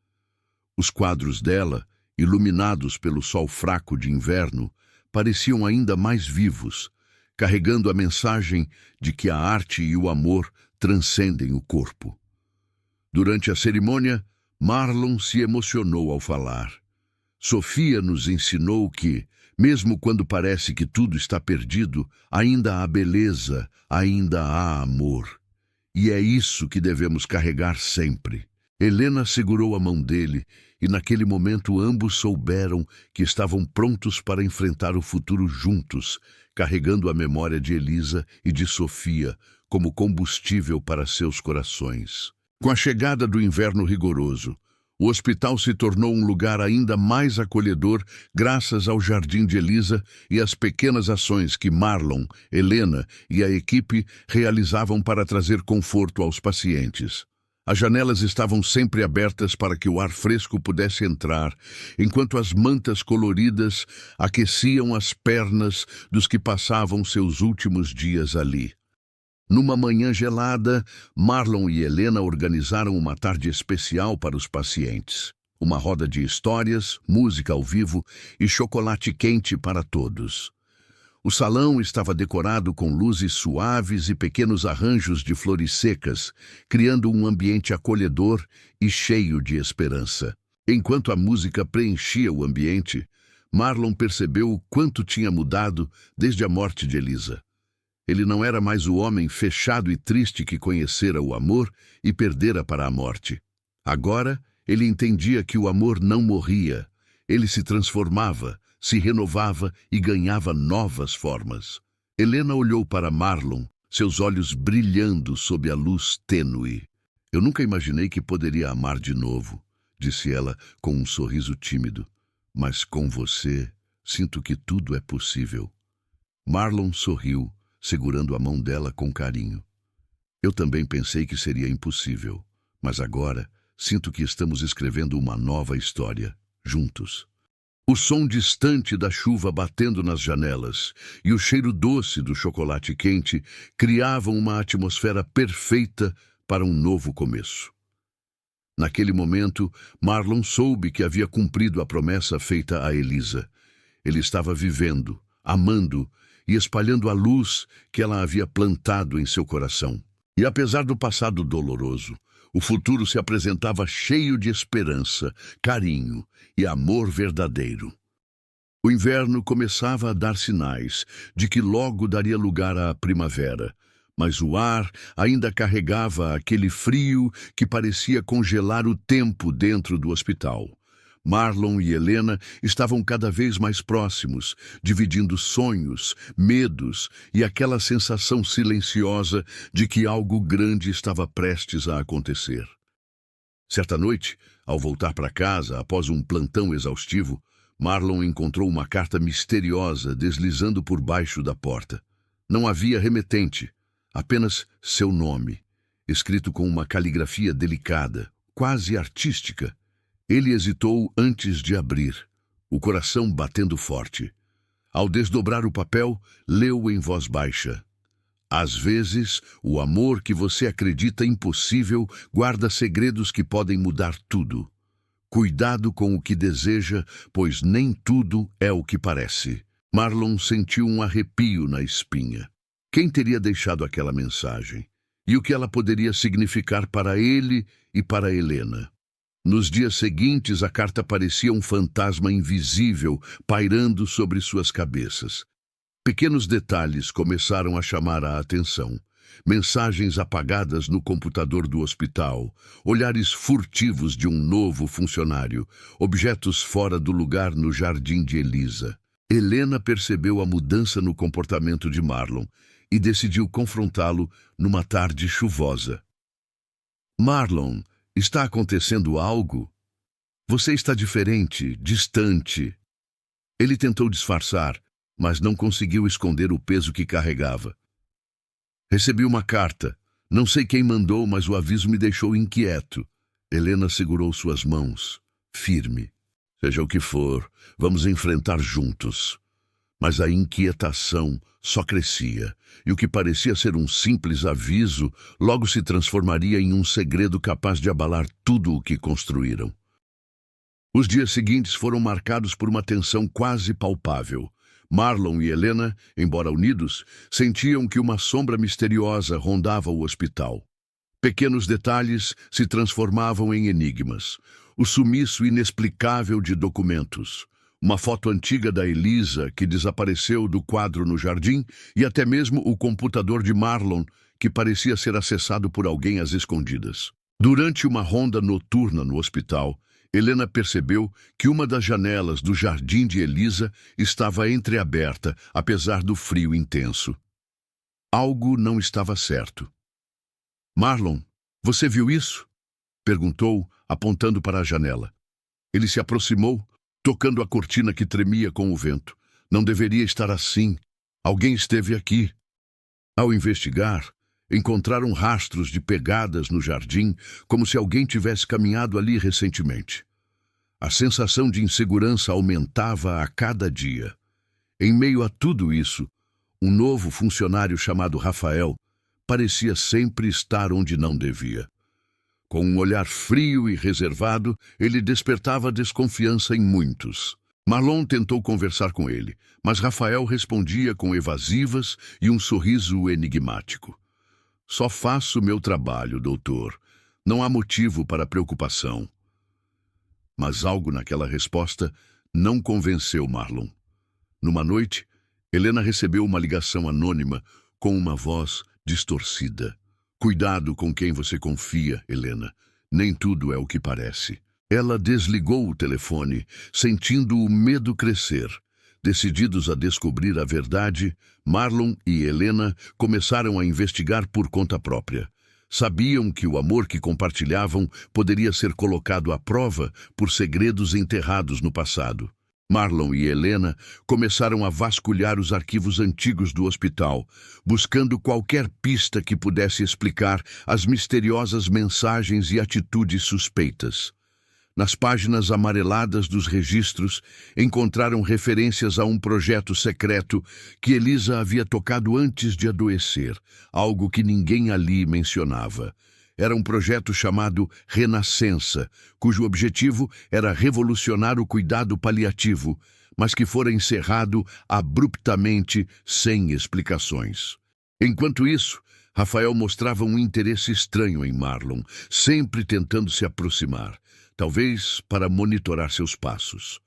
Os quadros dela, iluminados pelo sol fraco de inverno, pareciam ainda mais vivos, carregando a mensagem de que a arte e o amor transcendem o corpo. Durante a cerimônia, Marlon se emocionou ao falar. Sofia nos ensinou que, mesmo quando parece que tudo está perdido, ainda há beleza, ainda há amor. E é isso que devemos carregar sempre. Helena segurou a mão dele e naquele momento ambos souberam que estavam prontos para enfrentar o futuro juntos, carregando a memória de Elisa e de Sofia como combustível para seus corações. Com a chegada do inverno rigoroso, o hospital se tornou um lugar ainda mais acolhedor graças ao Jardim de Elisa e às pequenas ações que Marlon, Helena e a equipe realizavam para trazer conforto aos pacientes. As janelas estavam sempre abertas para que o ar fresco pudesse entrar, enquanto as mantas coloridas aqueciam as pernas dos que passavam seus últimos dias ali. Numa manhã gelada, Marlon e Helena organizaram uma tarde especial para os pacientes. Uma roda de histórias, música ao vivo e chocolate quente para todos. O salão estava decorado com luzes suaves e pequenos arranjos de flores secas, criando um ambiente acolhedor e cheio de esperança. Enquanto a música preenchia o ambiente, Marlon percebeu o quanto tinha mudado desde a morte de Elisa. Ele não era mais o homem fechado e triste que conhecera o amor e perdera para a morte. Agora, ele entendia que o amor não morria. Ele se transformava, se renovava e ganhava novas formas. Helena olhou para Marlon, seus olhos brilhando sob a luz tênue. Eu nunca imaginei que poderia amar de novo, disse ela com um sorriso tímido. Mas com você, sinto que tudo é possível. Marlon sorriu, segurando a mão dela com carinho. Eu também pensei que seria impossível, mas agora sinto que estamos escrevendo uma nova história, juntos. O som distante da chuva batendo nas janelas e o cheiro doce do chocolate quente criavam uma atmosfera perfeita para um novo começo. Naquele momento, Marlon soube que havia cumprido a promessa feita a Elisa. Ele estava vivendo, amando e espalhando a luz que ela havia plantado em seu coração. E apesar do passado doloroso, o futuro se apresentava cheio de esperança, carinho e amor verdadeiro. O inverno começava a dar sinais de que logo daria lugar à primavera, mas o ar ainda carregava aquele frio que parecia congelar o tempo dentro do hospital. Marlon e Helena estavam cada vez mais próximos, dividindo sonhos, medos e aquela sensação silenciosa de que algo grande estava prestes a acontecer. Certa noite, ao voltar para casa após um plantão exaustivo, Marlon encontrou uma carta misteriosa deslizando por baixo da porta. Não havia remetente, apenas seu nome, escrito com uma caligrafia delicada, quase artística. Ele hesitou antes de abrir, o coração batendo forte. Ao desdobrar o papel, leu em voz baixa: "Às vezes, o amor que você acredita impossível guarda segredos que podem mudar tudo. Cuidado com o que deseja, pois nem tudo é o que parece." Marlon sentiu um arrepio na espinha. Quem teria deixado aquela mensagem? E o que ela poderia significar para ele e para Helena? Nos dias seguintes, a carta parecia um fantasma invisível pairando sobre suas cabeças. Pequenos detalhes começaram a chamar a atenção. Mensagens apagadas no computador do hospital, olhares furtivos de um novo funcionário, objetos fora do lugar no jardim de Elisa. Helena percebeu a mudança no comportamento de Marlon e decidiu confrontá-lo numa tarde chuvosa. "Marlon, está acontecendo algo? Você está diferente, distante." Ele tentou disfarçar, mas não conseguiu esconder o peso que carregava. "Recebi uma carta. Não sei quem mandou, mas o aviso me deixou inquieto." Helena segurou suas mãos, firme. "Seja o que for, vamos enfrentar juntos." Mas a inquietação só crescia, e o que parecia ser um simples aviso logo se transformaria em um segredo capaz de abalar tudo o que construíram. Os dias seguintes foram marcados por uma tensão quase palpável. Marlon e Helena, embora unidos, sentiam que uma sombra misteriosa rondava o hospital. Pequenos detalhes se transformavam em enigmas. O sumiço inexplicável de documentos, uma foto antiga da Elisa que desapareceu do quadro no jardim e até mesmo o computador de Marlon, que parecia ser acessado por alguém às escondidas. Durante uma ronda noturna no hospital, Helena percebeu que uma das janelas do jardim de Elisa estava entreaberta, apesar do frio intenso. Algo não estava certo. "Marlon, você viu isso?" perguntou, apontando para a janela. Ele se aproximou, tocando a cortina que tremia com o vento. "Não deveria estar assim. Alguém esteve aqui." Ao investigar, encontraram rastros de pegadas no jardim, como se alguém tivesse caminhado ali recentemente. A sensação de insegurança aumentava a cada dia. Em meio a tudo isso, um novo funcionário chamado Rafael parecia sempre estar onde não devia. Com um olhar frio e reservado, ele despertava desconfiança em muitos. Marlon tentou conversar com ele, mas Rafael respondia com evasivas e um sorriso enigmático. "Só faço meu trabalho, doutor. Não há motivo para preocupação." Mas algo naquela resposta não convenceu Marlon. Numa noite, Helena recebeu uma ligação anônima com uma voz distorcida. "Cuidado com quem você confia, Helena. Nem tudo é o que parece." Ela desligou o telefone, sentindo o medo crescer. Decididos a descobrir a verdade, Marlon e Helena começaram a investigar por conta própria. Sabiam que o amor que compartilhavam poderia ser colocado à prova por segredos enterrados no passado. Marlon e Helena começaram a vasculhar os arquivos antigos do hospital, buscando qualquer pista que pudesse explicar as misteriosas mensagens e atitudes suspeitas. Nas páginas amareladas dos registros, encontraram referências a um projeto secreto que Elisa havia tocado antes de adoecer, algo que ninguém ali mencionava. Era um projeto chamado Renascença, cujo objetivo era revolucionar o cuidado paliativo, mas que fora encerrado abruptamente, sem explicações. Enquanto isso, Rafael mostrava um interesse estranho em Marlon, sempre tentando se aproximar, talvez para monitorar seus passos.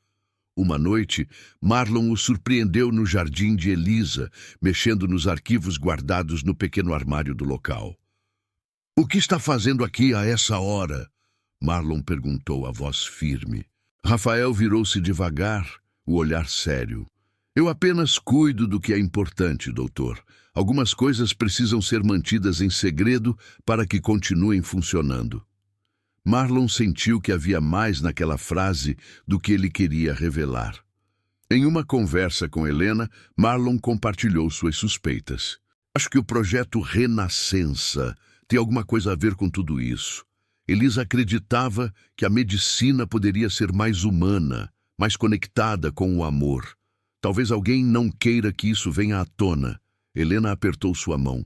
Uma noite, Marlon o surpreendeu no jardim de Elisa, mexendo nos arquivos guardados no pequeno armário do local. "O que está fazendo aqui a essa hora?" Marlon perguntou, a voz firme. Rafael virou-se devagar, o olhar sério. "Eu apenas cuido do que é importante, doutor. Algumas coisas precisam ser mantidas em segredo para que continuem funcionando." Marlon sentiu que havia mais naquela frase do que ele queria revelar. Em uma conversa com Helena, Marlon compartilhou suas suspeitas. "Acho que o projeto Renascença tem alguma coisa a ver com tudo isso. Elisa acreditava que a medicina poderia ser mais humana, mais conectada com o amor. Talvez alguém não queira que isso venha à tona." Helena apertou sua mão.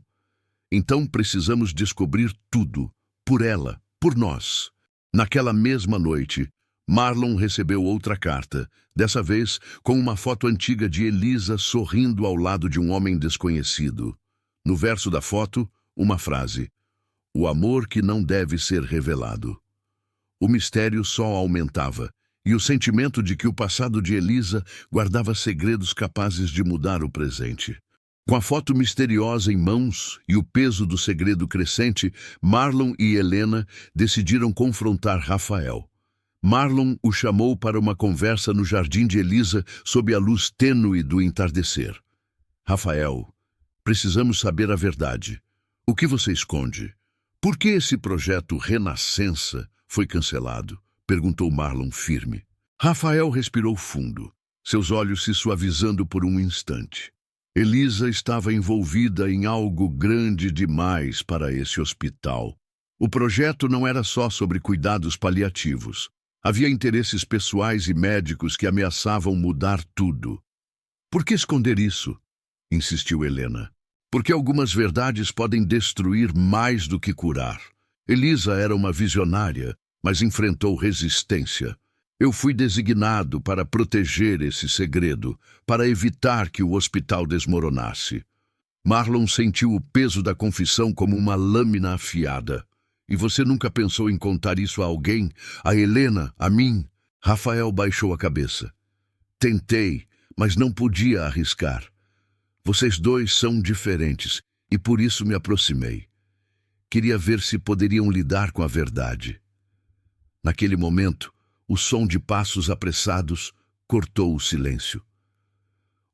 "Então precisamos descobrir tudo, por ela, por nós." Naquela mesma noite, Marlon recebeu outra carta, dessa vez com uma foto antiga de Elisa sorrindo ao lado de um homem desconhecido. No verso da foto, uma frase: "O amor que não deve ser revelado." O mistério só aumentava, e o sentimento de que o passado de Elisa guardava segredos capazes de mudar o presente. Com a foto misteriosa em mãos e o peso do segredo crescente, Marlon e Helena decidiram confrontar Rafael. Marlon o chamou para uma conversa no jardim de Elisa sob a luz tênue do entardecer. "Rafael, precisamos saber a verdade. O que você esconde? Por que esse projeto Renascença foi cancelado?" perguntou Marlon firme. Rafael respirou fundo, seus olhos se suavizando por um instante. Elisa estava envolvida em algo grande demais para esse hospital. O projeto não era só sobre cuidados paliativos. Havia interesses pessoais e médicos que ameaçavam mudar tudo. "Por que esconder isso?" insistiu Helena. "Porque algumas verdades podem destruir mais do que curar." Elisa era uma visionária, mas enfrentou resistência. "Eu fui designado para proteger esse segredo, para evitar que o hospital desmoronasse." Marlon sentiu o peso da confissão como uma lâmina afiada. "E você nunca pensou em contar isso a alguém? A Helena? A mim?" Rafael baixou a cabeça. "Tentei, mas não podia arriscar. Vocês dois são diferentes, e por isso me aproximei. Queria ver se poderiam lidar com a verdade." Naquele momento, o som de passos apressados cortou o silêncio.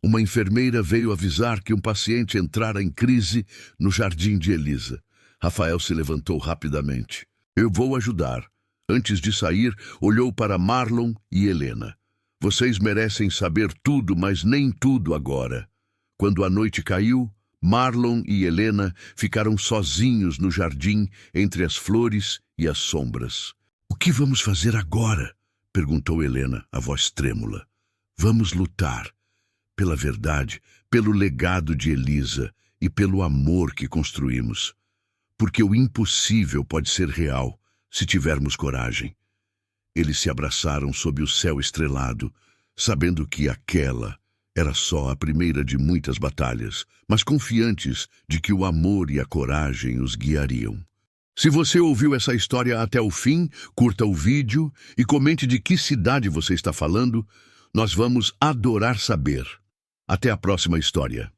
Uma enfermeira veio avisar que um paciente entrara em crise no jardim de Elisa. Rafael se levantou rapidamente. "Eu vou ajudar." Antes de sair, olhou para Marlon e Helena. "Vocês merecem saber tudo, mas nem tudo agora." Quando a noite caiu, Marlon e Helena ficaram sozinhos no jardim, entre as flores e as sombras. "O que vamos fazer agora?" perguntou Helena, a voz trêmula. "Vamos lutar. Pela verdade, pelo legado de Elisa e pelo amor que construímos. Porque o impossível pode ser real, se tivermos coragem." Eles se abraçaram sob o céu estrelado, sabendo que aquela era só a primeira de muitas batalhas, mas confiantes de que o amor e a coragem os guiariam. Se você ouviu essa história até o fim, curta o vídeo e comente de que cidade você está falando. Nós vamos adorar saber. Até a próxima história.